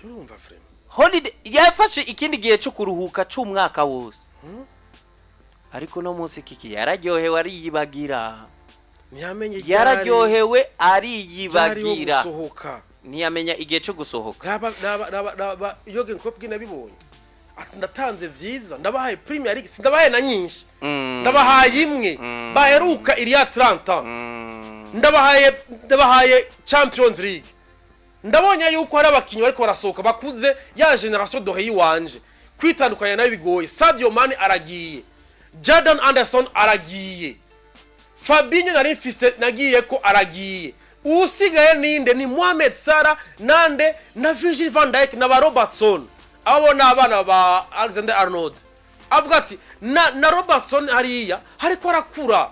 urumva frame holiday yafashe ikindi gihe cyo kuruhuka cy'umwaka wose ariko no munsi kiki yararyohewe ariyibagira ntiyamenye yararyohewe ariyibagira ntiyamenya igihe cyo gusohoka Jürgen Klopp ginabibonye ndatanze vyiza ndabahaye Premier League sindabahaye na nyinshi ndabahaye imwe baheruka iriya 30 ndabahaye Champions League ndabonye yuko hari abakinyi bariko barasohoka bakuze ya generation dohe yiwanje kwitandukanya nayo bigoye. Sadio Mane aragiye, Jordan Anderson aragiye, Fabinho nari mfise nagiye ko aragiye, usigaye ninde ni Mohamed Salah nande na Virgil van Dijk na ba Robertson abo nabana ba Alexander Arnold avuga ati na Robertson hariya hariko arakura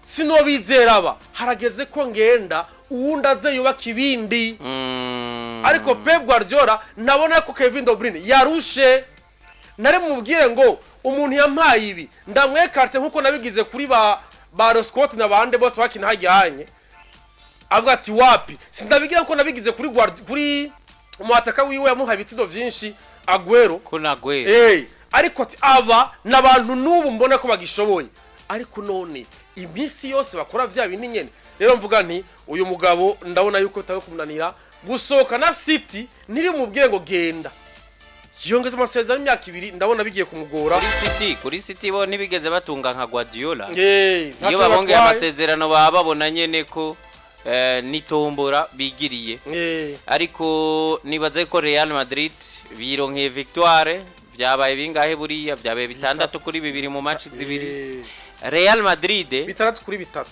sinobizera harageze ko ngenda uwunda aze yubaka ibindi ariko Pep Guardiola nabona ko Kevin De Bruyne yarushe nare mubwire ngo umuntu yampaye ibi ndamwekarte nkuko nabigize kuri ba Roscott nabande bose bakina hajyanye avuga ati wapi sindabigira ko nabigize kuri umwataka wiwe yamuha ibitsindo vyinshi Aguero ariko ati aba nabantu nubu mbona ko bagishoboye ariko none imisi yose bakora vya bintu nyene. Rero mvuga nti uyu mugabo ndabona yuko tayo kumunanira gusohoka na City niri mubwire ngo genda yongeze amasezerano imyaka 2 ndabona bigiye kumugora kuri City bo nibigeze batunga nka Guardiola iyo babonge amasezerano bababona nyene ko nitombora bigiriye ariko nibaze ko Real Madrid bironkeye victoire byabaye bingahe buriya byabaye 6 kuri 2 mu match zibiri Real Madrid 3 kuri 3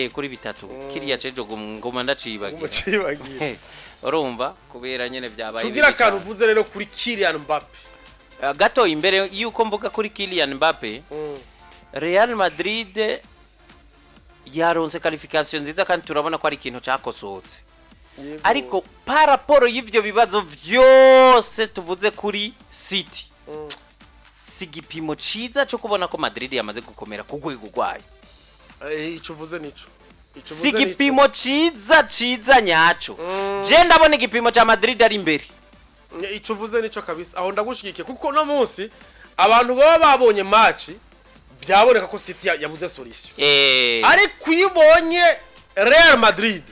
kuri 3 kiriya cejo ngoma ndacibagira urumva kubera nyene byabaye tugira kantu uvuze rero kuri Kylian Mbappe gato imbere yuko mvuga kuri Kylian Mbappe Real Madrid yaronse qualification nziza kandi turabona ko ari ikintu cyakosotse ariko paraporo y'ivyo bibazo vyose tuvuze kuri City sigipimo ciza cyo kubona ko Madrid yamaze gukomera ku rwego rwayo ico uvuze nico sigipimo ciza nyaco je ndabona igipimo cha Madrid ari imbere ico uvuze nico kabisa aho ndagushigikiye kuko no munsi abantu baba babonye match byaboneka ko City yabuze solution ariko uyibonye Real Madrid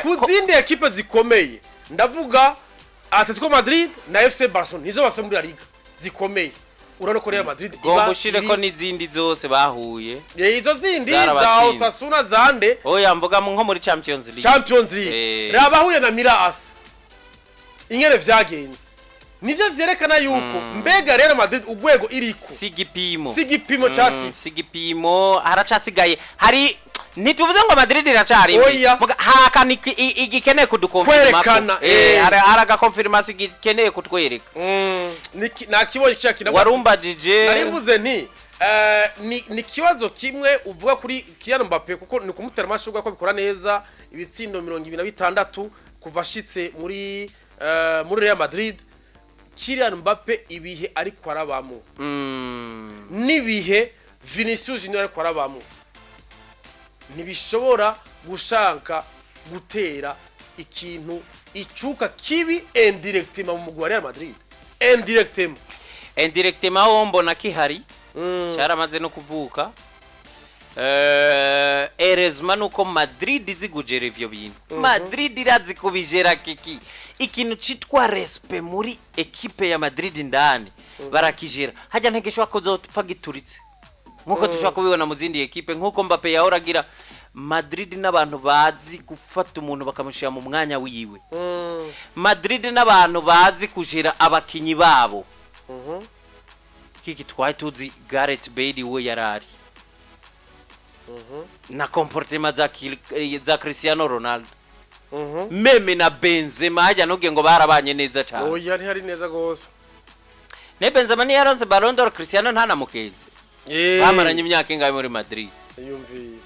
kuzindi equipe zikomeye ndavuga Atletico Madrid na FC Barcelona nizo bafite muri La Liga zikomeye urano ko Real Madrid gombushire ko nizindi zose bahuye izo zindi za Osasuna zande oya mvuga nko muri Champions League rabahuye na Milas ingere vyagenze nivyo vyerekana yuko mbega Real Madrid ugwego iriko sigipimo cha City sigipimo haracasigaye hari nituvuze ngo Madrid iracari hakana igikeneye kudukonfirma araga confirmation igikeneye kutwereka nakibonye cyakina warumbajije narivuze nti ni kibazo kimwe uvuga kuri Kylian Mbappe kuko ni kumutera amashurwe ko bikora neza ibitsindo 26 kuva ashitse muri Real Madrid. Kylian Mbappe ibihe ariko arabamo nibihe Vinicius Junior ariko arabamo nibishobora gushanka gutera ikintu icuka kibi indirectement mu Real Madrid indirectement wo mbona kihari cyaramaze no kuvuka erezma nuko Madrid izi kugera ivyo bintu. Madrid irazi kubijera kiki. Ikintu citwa respect muri equipe ya Madrid ndani barakijera. Hajya ntegeshwa ko zopfa gituritse. Nkuko dushaka kubibona mu zindi equipe nkuko Mbappe yahoragira Madrid n'abantu bazi gufata umuntu bakamushira mu mwanya wiwe. Madrid n'abantu bazi kujera abakinyi babo. Kiki twari tuzi Gareth Bale we yarari. Na comportement za Cristiano Ronaldo. Meme na Benzema hajya nuge ngo barabanye neza cyane. Oya ntihari neza gose. Ne Benzema ni yaronse Ballon d'Or, Cristiano ntanamukeze. Bamaranye imyaka ingahe muri Madrid. Yumviye.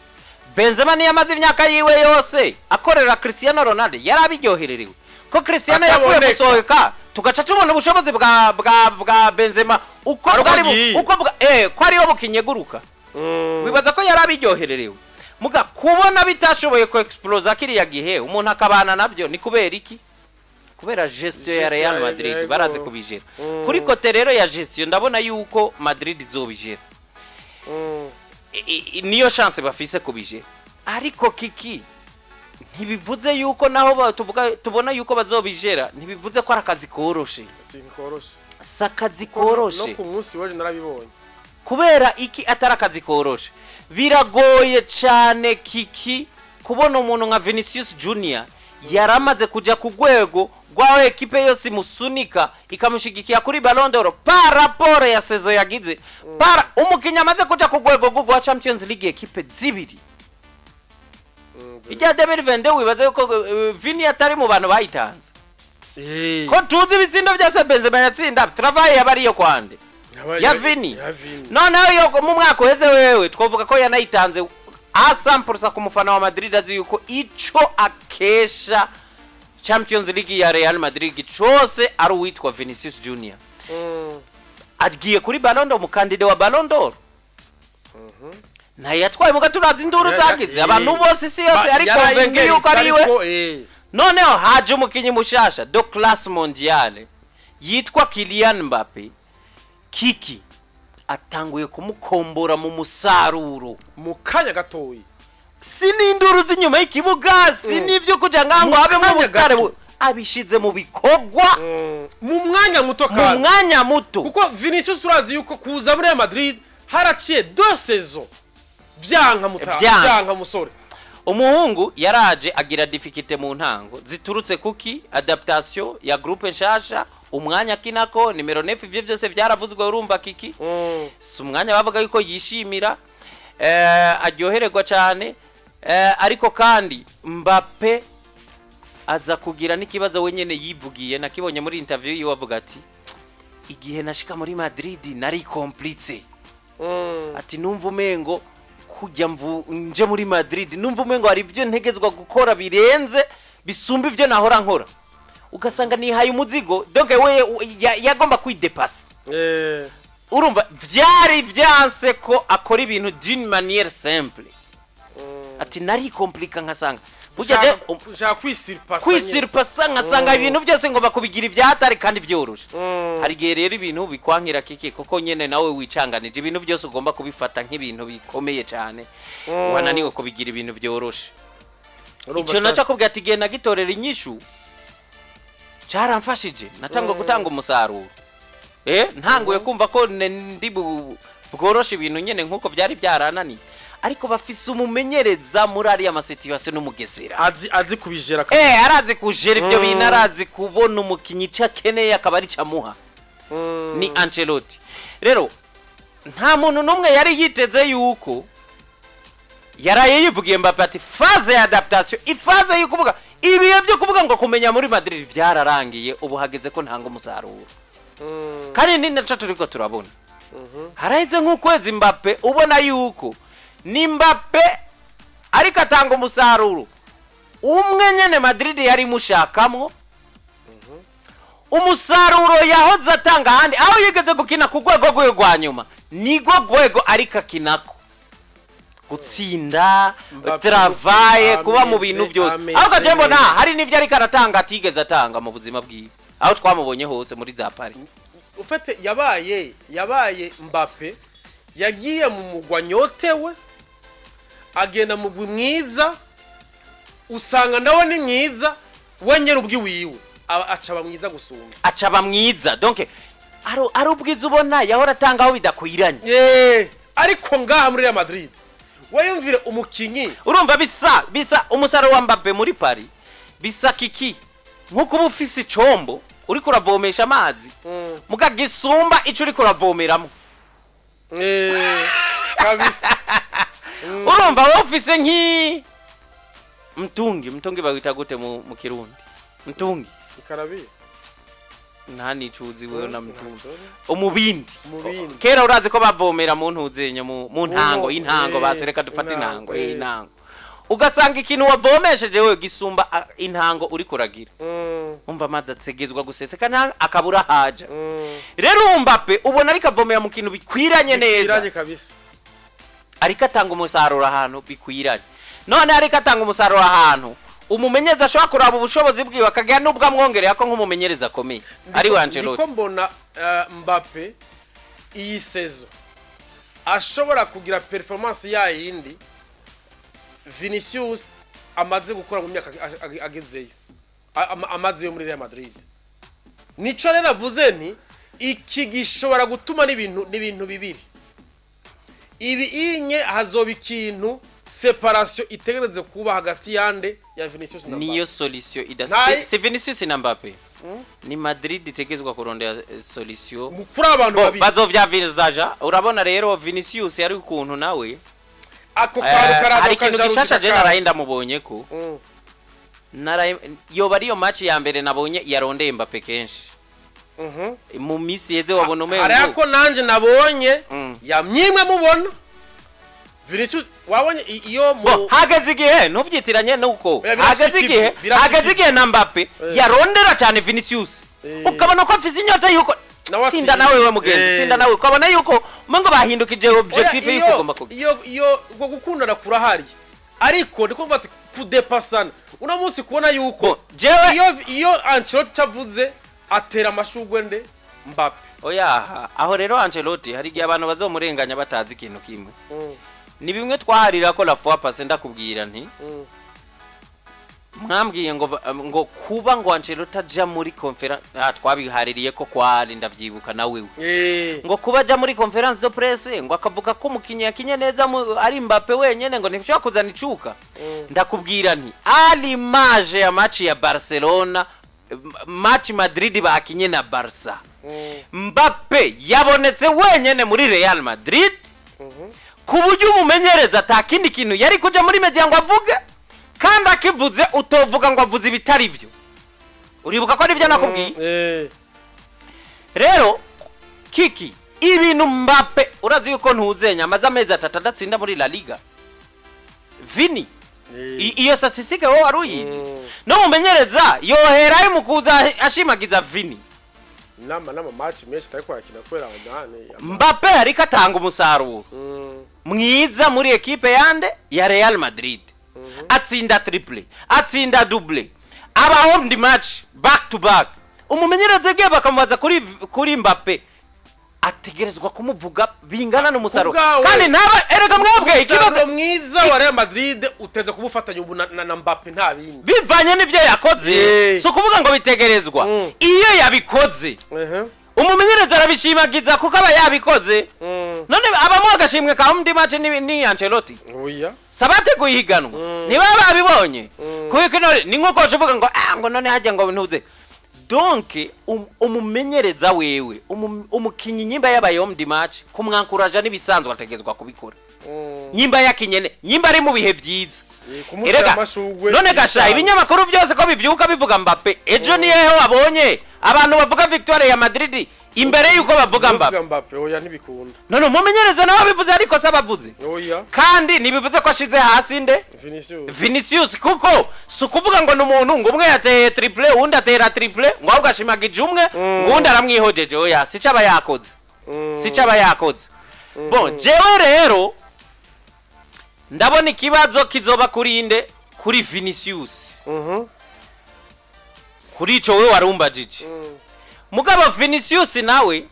Benzema ni yamaze imyaka yiwe yose akorera Cristiano Ronaldo yarabiryohererewe. Ko Cristiano yakuye gusohoka tugaca tubona ubushobozi bwa Benzema uko bwari uko ko ariyo bukinyeguruka. Wibaza ko yarabiryohererewe. Muga kubona bitashoboye ko explose akiriya gihe umuntu akabana nabyo ni kubera iki? Kubera gestion ya Real Madrid baraze kubijera. Kuri kote rero ya gestion ndabona yuko Madrid izobijera. Niyo chance bafise kubijera. Ariko kiki ntibivuze yuko naho tubona yuko bazobijera ntibivuze ko arakazi koroshe. Sinkoroshe. Sakazi koroshe. No ku munsi waje narabibonye. Kubera iki atarakazi koroshe. Biragoye cyane kiki kubona umuntu nka Vinicius Junior yaramaze kuja ku gwego rwa equipe yose musunika ikamushigikiya kuri Ballon d'Or par rapport ya saison yagize para umukinya amaze kuja ku gwego rwa Champions League equipe zibiri. Ijya 2022 wibaze ko Vini atari mu bantu bayitanze. Ko tuzi ibitsindo byase Benzema yatsinda travail yabariyo kwande. Ya Vini. Noneho yo mu mwaka uheze wewe twavuga ko yanayitanze asampurusa ku mufana wa Madrid azi yuko ico akesha Champions League ya Real Madrid cyose ari uwitwa Vinicius Junior. Agiye kuri Ballon d'Or umukandida wa Ballon d'Or. Na yatwaye muga turazi induru zagize abantu bose si yose ari convaincu yuko ariwe. Noneho haje umukinyi mushasha do classe mondiale yitwa Kylian Mbappe. Kiki atanguye kumukombora mu musaruro mu kanya gatoyi. Sininduru zinyuma y'ikibuga sinivyo kuja ngango habe mu bustare abishize mu bikogwa mu mwanya muto kandi mu mwanya muto kuko Vinicius turazi yuko kuza muri Madrid haraciye 2 saisons vyanka musore. Umuhungu yaraje agira difficulté mu ntango ziturutse kuki adaptation ya groupe nshasha umwanya kinako nimero 9 ivyo byose byaravuzwe urumva kiki si umwanya bavuga yuko yishimira aryohererwa cyane ariko kandi Mbappe aza kugira n'ikibazo wenyene yivugiye nakibonye muri interview yiwe avuga ati igihe nashika muri Madrid nari complice ati numva umengo kujya nje muri Madrid numva umengo hari ivyo ntegezwa gukora birenze bisumba ivyo nahora nkora ugasanga nihaye umuzigo donc we yagomba kwidepasa urumva vyari vyanse ko akora ibintu d'une manière simple ati nari complique nkasanga bujaje ushaka kwisirpasa nkasanga ibintu byose ngo bakubigira ibyatari kandi byoroshe hari gihe rero ibintu bikwankira kiki koko nyene nawe wicanganije ibintu byose ugomba kubifata nk'ibintu bikomeye cyane wananiwe kubigira ibintu byoroshe ico naca kubwira ati gihe nagitorera inyishu caramfashije natangwa gutanga umusaruro ntanguye kumva ko ndi bworoshe ibintu nyene nkuko byari byaranani ariko bafise umumenyereza muri ari ya situation n'umugesera azi kubijera arazi kujera ibyo bintu arazi kubona umukinyi cakeneye akabari camuha ni Ancelotti rero nta muntu numwe yari yiteze yuko yaraye yivugiye Mbappe ati phase ya adaptation ifaze yukuvuga ibiye byo kuvuga ngo kumenya muri Madrid vyararangiye ubu hageze ko ntanga umusaruro kandi ni naco turiko turabona haraheze nk'ukwezi Mbappe ubona yuko ni Mbappe ariko atanga umusaruro umwe nyene Madrid yari mushakamwo umusaruro yahoze atanga handi aho yigeze gukina ku rwego rwa nyuma nigo rwego ariko akinako gutsinda travail kuba mu bintu byose aho gajembo na hari n'ivyo ariko aratanga atigeze atanga mu buzima bwiwe aho twamubonye hose muri za Paris ufite yabaye Mbappe yagiye mu mugwa nyotewe agenda mugwi mwiza usanga nawe ni mwiza wenyera ubwi wiwe acaba mwiza gusumba acaba mwiza donc ari ubwiza ubona yahora atangaho bidakwiranye ariko ngaha muri Real Madrid wayumvire umukinyi urumva bisa umusaruro wa Mbappe muri Paris bisa kiki nkuko ubufisi icombo uri kuravomesha amazi mukagisumba ico uri kuravomeramo kabisa urumva wowe ufise nki mtungi bagita gute mu Kirundi mtungi karabi nani cuzi wewe na mtungi umubindi kera urazi ko bavomera mu ntuzenye mu ntango intango basereka dufata intango intango ugasanga ikintu wavomesheje wewe gisumba intango uri kuragira umva amazi atsegezwa guseseka akabura haja rero Mbappe ubona ariko avomera mu kintu bikwiranye neza kabisa ariko atanga umusaruro ahantu bikwiranye none ariko atanga umusaruro ahantu umumenyereza ashobora kuraba ubushobozi bwiwe akagira nubwo amwongereye ko nk'umumenyereza akomeye ari wa Ancelotti ndiko mbona Mbappe iyi sezo ashobora kugira performance ya yindi Vinicius amaze gukora mu myaka agezeyo amaze yo muri Real Madrid nico rero navuze nti iki gishobora gutuma n'ibintu bibiri ibi inye hazoba ikintu separation itegereze kuba hagati yande ya Vinicius na Mbappe niyo solution idasi si Vinicius na Mbappe ni Madrid itegezwa kurondera solution kuri abantu babiri bazovya vizaja urabona rero Vinicius yari ukuntu nawe ako karado kashasha je narahinda mubonye ko yo bariyo match ya mbere nabonye yarondeye Mbappe kenshi mu misi yeze wabona umwe ariko nanje nabonye yamyimwe mubona Vinicius wabonye iyo hageze igihe ntuvyitiranye nuko hageze igihe na Mbappe yarondera cyane Vinicius ukabona ko afise inyota yuko sinda nawe we mugenzi sinda nawe ukabona yuko ngo bahindukije objective yuko ugomba kugira iyo gukundana kurahari ariko ndiko mvati kudepasana una munsi kubona yuko iyo Ancelotti cavuze atera amashugwe nde Mbappe oya aho rero Ancelotti hari gihe abantu bazomurenganya batazi ikintu kimwe ni bimwe twaharira ko la fois passée ndakubwira nti mwambwiye ngo kuba ngo Ancelotti aja muri conference twabihaririye ko kwari ndavyibuka nawe ngo kuba aja muri conference de presse ngo akavuga ko mukinyi yakinye neza ari Mbappe wenyene ngo ntishobora kuzana icuka ndakubwira nti ali image ya match ya Barcelona match Madrid bakinye na Barca Mbappe yabonetse wenyene muri Real Madrid kuburyo umumenyereza atakindi kintu yari kuja muri media ngo avuge kandi akivuze utovuga ngo avuze ibitari byo uribuka ko ari byo nakubwiye rero kiki ibintu Mbappe urazi yuko ntuzenya amaze amezi 3 adatsinda muri La Liga Vini iyo statistique wo waruyizi no mumenyereza yoheraye mukuza ashimagiza Vini nama match menshi tariko yakina kwera abana Mbappe ariko atanga umusaruro mwiza muri equipe yande ya Real Madrid atsinda triple atsinda double aba home match back to back umumenyereza giye bakamubaza kuri Mbappe ategerezwa kumuvuga bingana n'umusaruro kandi naba erega mwebwe ikibazo mwiza wa Real Madrid uteze kubufatanya ubu na Mbappe nta bindi bivanye n'ivyo yakoze so kuvuga ngo bitegerezwa iyo yabikoze umumenyereza arabishimagiza kuko aba yabikoze none abamo agashimwe ka home match ni Ancelotti oya sabate guhiganwa niba babibonye kuko ni nkuko uvuga ngo none hajya ngo ntuze donc umumenyereza wewe umukinyi nyimba yabaye home match kumwankuraje nibisanzwe ategezwa kubikora nyimba yakinyene nyimba ari mu bihe byiza erega none gasha ibinyamakuru byose ko bivyuka bivuga Mbappe ejo ni yeho wabonye abantu bavuga victoire ya Madrid imbere yuko bavuga Mbappe oya ntibikunda none umumenyereza nawe bivuze ariko sabavuze oya kandi nibivuze ko ashize hasi nde Vinicius kuko sukuvuga ngo numuntu ngo umwe yateye triple undi atera triple ngo ahubwo ashimagije umwe ngo undi aramwihojeje oya sicaba yakoze bon jewe rero ndabona ikibazo kizoba kurinde kuri Vinicius kuri ico we warumbajije mugabo Vinicius nawe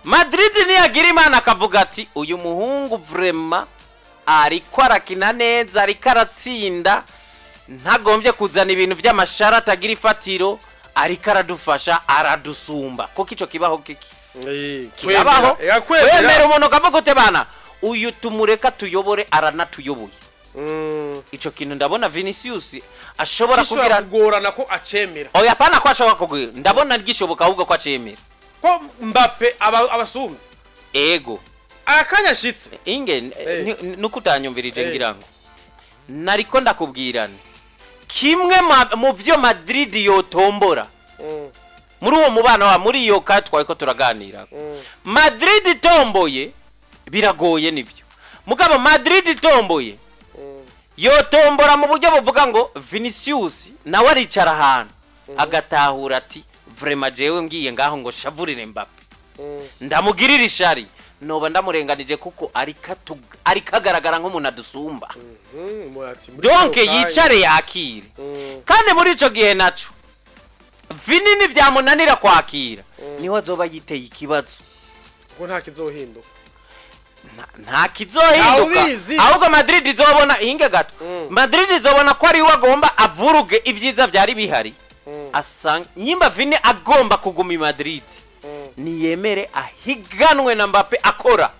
Madrid ni agira imana akavuga ati uyu muhungu vraiment ariko arakina neza ariko aratsinda ntagombye kuzana ibintu by'amashara atagira ifatiro ariko aradufasha aradusumba kuko ico kibaho kiki kibaho wemera umuntu kavuga ute bana uyu tumureka tuyobore aranatuyoboye ico kintu ndabona Vinicius ashobora kugira kugorana ko acemera oya pana ko ashobora kugira ndabona gishoboka ahubwo ko acemera ko Mbappe abasumvye ego akanyashitse inge nukutanyumvirije ngirango nariko ndakubwirana kimwe mu byo Madrid yotombora muri uwo mubano wa muri iyo katwaye ko turaganira Madrid tomboye biragoye nivyo mugabo Madrid tomboye yotombora mu buryo buvuga ngo Vinicius nawe aricara ahantu agatahura ati vraiment jewe ngiye ngaho ngo shavurire Mbappe ndamugirira ishari noba ndamurenganije kuko ari kagaragara nk'umuntu adusumba donc yicare yakire kandi muri ico gihe naco Vini byamunanira kwakira niho azoba yiteye ikibazo ngo nta kizohinduka ahubwo Madrid izobona inge gato Madrid izobona ko ari wagomba avuruge ibyiza byari bihari asanga nyimba Vini agomba kuguma i Madrid niyemere ahiganwe na Mbappe akora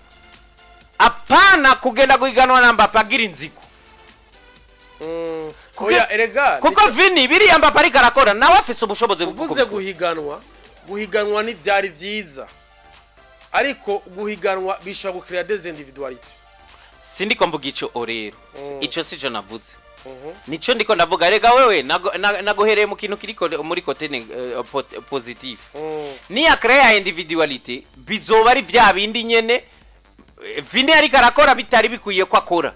apana kugenda guhiganwa na Mbappe agira inzigo oya erega kuko Vini biri Mbappe ari karakora nawe afise ubushobozi buvuze guhiganwa ni byari byiza ariko guhiganwa bishobora gukira des individuality sindiko mvuga ico orero ico sico navuze nico ndiko ndavuga rega wewe nagohereye mu kintu kiriko muri côté positif ni ya créer individualité bizoba ari vya bindi nyene Vini ari karakora bitari bikwiye ko akora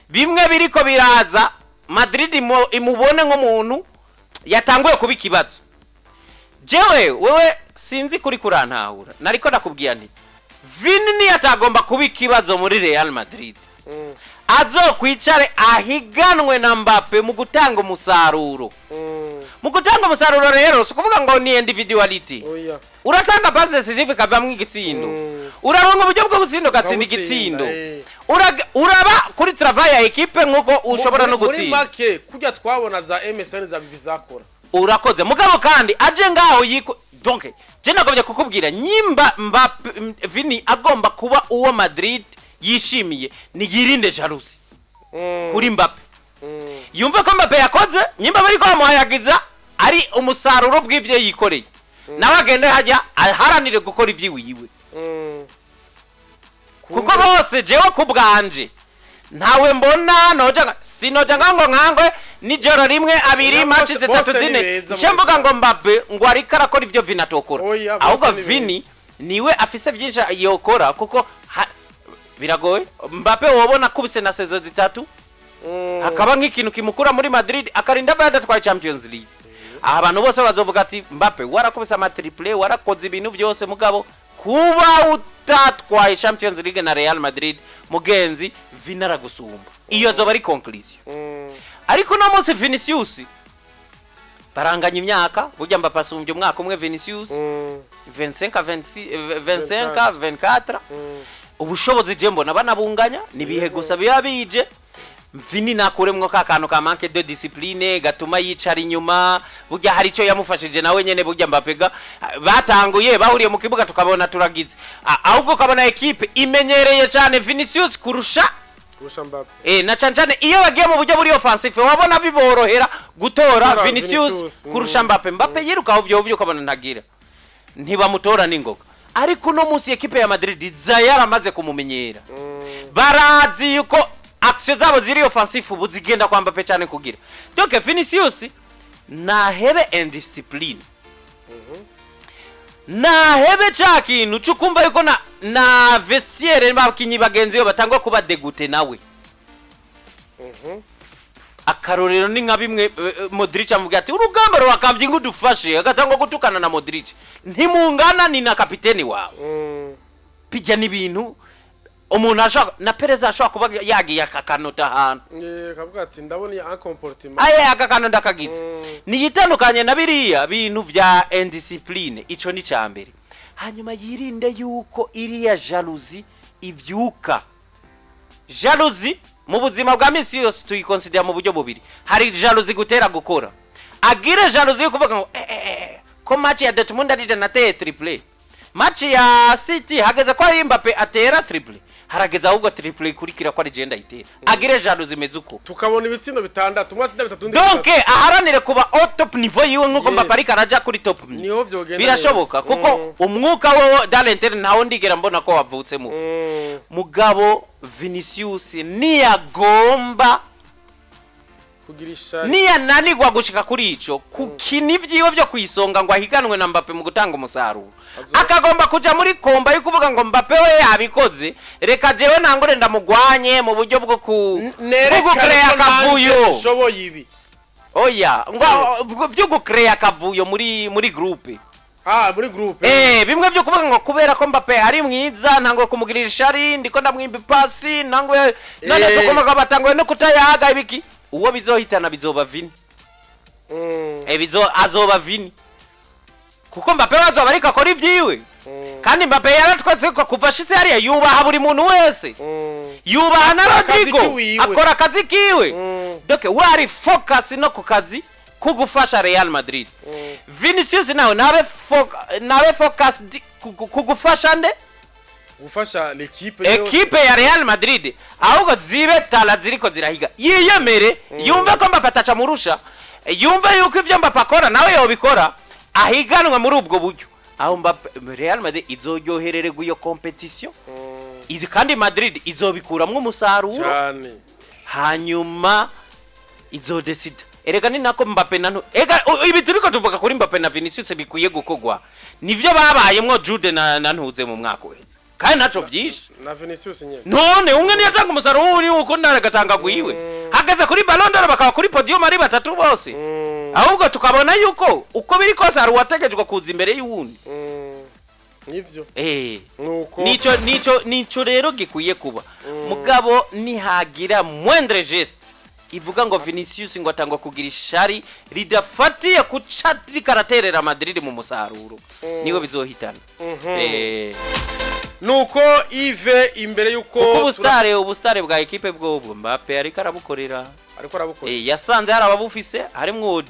bimwe biriko biraza Madrid imubone nk'umuntu yatanguye kuba ikibazo jewe wewe sinzi kuri kurantahura nariko nakubwiye nti Vini ni atagomba kuba ikibazo muri Real Madrid azokwicare ahiganwe na Mbappe mu gutanga umusaruro mu gutanga umusaruro rero sukuvuga ngo ni individuality uratanga pass decisive kavamwe igitsindo uraronka uburyo bwo gutsinda gatsinda igitsindo uraba kuri travail ya equipe nkuko ushobora no gutsinda muri make kujya twabona za MSN za bibizakora urakoze mugabo kandi aje ngaho yiko donc je nagomye kukubwira nyimba Mbappe Vini agomba kuba uwo Madrid yishimiye ni yirinde jalousie kuri Mbappe yumva ko Mbappe yakoze nyimba bari ko amuhayagiza ari umusaruro bw'ivyo yikoreye nawe agende hajya haranire gukora ivyiwiwe kuko bose jewe kubwanje ntawe mbona sinoja nkango nijoro rimwe abiri match zitatu zine cyemvuga ngo Mbappe ngo ari karakora ivyo Vini atokora ahubwo Vini niwe afise byinshi yokora kuko biragoye Mbappe wobona kubise na saison zitatu hakaba nk'ikintu kimukura muri Madrid akarinda badatwaye Champions League abantu bose bazovuga ati Mbappe warakubise ama triple warakoze ibintu byose mugabo kuba utatwaye Champions League na Real Madrid mugenzi Vini aragusumba iyo zoba ari conclusion ariko no munsi Vinicius baranganya imyaka burya Mbappe asumbye umwaka umwe Vinicius 25 ubushobozi je mbona banabunganya nibihe gusa biba bije Vini nakuremwo kakano ka manque de discipline gatuma yicara inyuma burya hari ico yamufashije nawe nyene burya Mbappe batanguye bahuriye mu kibuga tukabona turagize ahubwo kabona equipe imenyereye cyane Vinicius kurusha Mbappe na cancane iyo bagiye mu buryo buri offensive wabona biborohera gutora Vinicius kurusha Mbappe yiruka uvyo ukabona ntagira ntibamutora ningoga ariko no munsi equipe ya Madrid yaramaze kumumenyera barazi yuko action zabo ziri offensive buzigenda kwa Mbappe cyane kugira donc Vinicius nahebe indiscipline nahebe cyakintu cyukumva yuko na vestiaire bakinyi bagenzi yo batangwa kuba degute nawe akarorero ni nka bimwe Modric amubwira ati urugamba rwakambye ngudufashe agatangwa gutukana na Modric ntimungana ni na kapiteni wawe pijya nibintu umuntu ashaka na Pereza ashaka kuba yagiye akakanota hano kavuga ati ndabona ya comportement akakano ndakagitse ni yitandukanye na biriya bintu vya indiscipline ico ni cyambere hanyuma yirinde yuko iriya jalousie ivyuka jalousie mu buzima bwa misi yose tuyiconsider mu buryo bubiri. Hari jalousie gutera gukora, agire jalousie yo kuvuga ngo ko match ya Dortmund ari nateye triple, match ya City hageze ko ari Mbappe atera triple, harageze ahubwo triple ikurikira ko ari genda itera, agire jalousie mezuko tukabona ibitsindo bitandatu mwasi bitatu. Donc aharanire kuba au top niveau yiwe nkuko Mbappe ari karaja kuri top, niho vyogenda birashoboka kuko umwuka wo dalenter ntawo ndigera mbona ko wavutsemo. Mugabo Vinicius niyagomba kugirisha niyananirwa gushika kuri ico kukini vyiwe vyo kwisonga ngo ahiganwe na Mbappe mu gutanga umusaruro, akagomba kuja muri komba yo kuvuga ngo Mbappe we yabikoze, reka jewe nangore ndamugwanye mu buryo bwo kucreate akavuyo shoboye ibi. Oya ngo vyo gucreate akavuyo muri groupe. Muri groupe bimwe byo kuvuga ngo kubera ko Mbappe ari mwiza ntango kumugirira ishari ndiko ndamwimba pasi ntango none tukomaga batangwe no kutayaga ibiki, uwo bizohitana bizoba Vini. Azoba Vini kuko Mbappe azoba ariko akora ivyiwe. Kandi Mbappe yaratwatse ko kuva shitse hariya yubaha buri muntu wese, yubaha na Rodrigo akora akazi kiwe. Donc wari focus no ku kazi kugufasha Real Madrid. Vinicius nawe nabe focus kugufasha nde gufasha l'équipe ya Real Madrid, ahubwo zibe tala ziriko zirahiga yiyemere, yumve ko Mbappe ataca murusha, yumve yuko ivyo Mbappe akora nawe yobikora, ahiganwe muri ubwo buryo. Aho Mbappe Real Madrid izoryoherererwa iyo competition, kandi Madrid izobikuramwe umusaruro cyane, hanyuma izodesida. Erega ni nako Mbappe nano ibi turiko tuvuga kuri Mbappe na Vinicius bikuye gukogwa nivyo babayemwo Jude na ntuze mu mwaka uheze, kandi naco byishe na Vinicius nyene. None umwe ni yatanga umusaruro uri uko ndaragatanga gwiwe, hagaze kuri Ballon d'Or bakaba kuri podium ari batatu bose. Ahubwo tukabona yuko uko biri kose ari wategejwe kuza imbere y'uwundi. Nivyo nuko nico rero gikuye kuba. Mugabo nihagira moindre geste ivuga ngo Vinicius ngo atangwa kugira ishari ridafatiye kuca rikaraterera Madrid mu musaruro, niwe bizohitana. Nuko Yves imbere yuko ubustare bwa equipe bwo Mbappe ariko arabukorera, yasanze yarababufise harimwo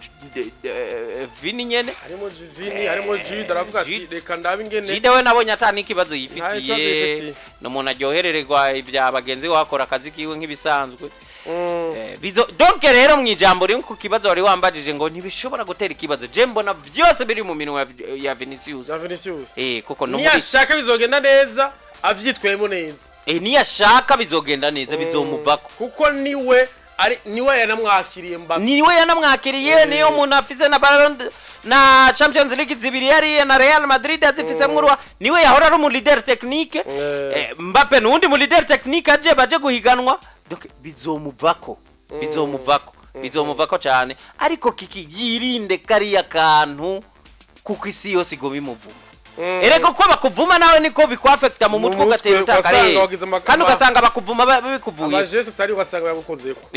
Vini nyene, harimo Vini, harimo Jude, aravuga ati reka ndabe ingene Jude we nabonye atani kibazo yifitiye no muntu aryoherererwa ibya bagenzi wakora akazi kiwe nk'ibisanzwe. Donc rero mwijambo uri ku kibazo wari wambajije ngo ntibishobora gutera ikibazo, je mbona byose biri mu minwe ya Vinicius. Kuko no niyashaka bizogenda neza, avyitwemo neza. Niyashaka bizogenda neza, bizomuvako kuko niwe yanamwakiriye Mbappe, niwe yanamwakiriye, niyo muntu afise na Ballon na Champions League zibiri yari na Real Madrid azifise mwurwa, niwe yahora ari mu leader technique. Mbappe nundi mu leader technique aje baje guhiganwa, donc bizomuvako cyane, ariko kiki yirinde kariya kantu kuko isi yose igoma imuvuma. Erego ko bakuvuma nawe niko bikwaffecta mu mutwe ugatera utakare, kandi ugasanga bakuvuma bikuvuye abajese tari ugasanga bagukozeko.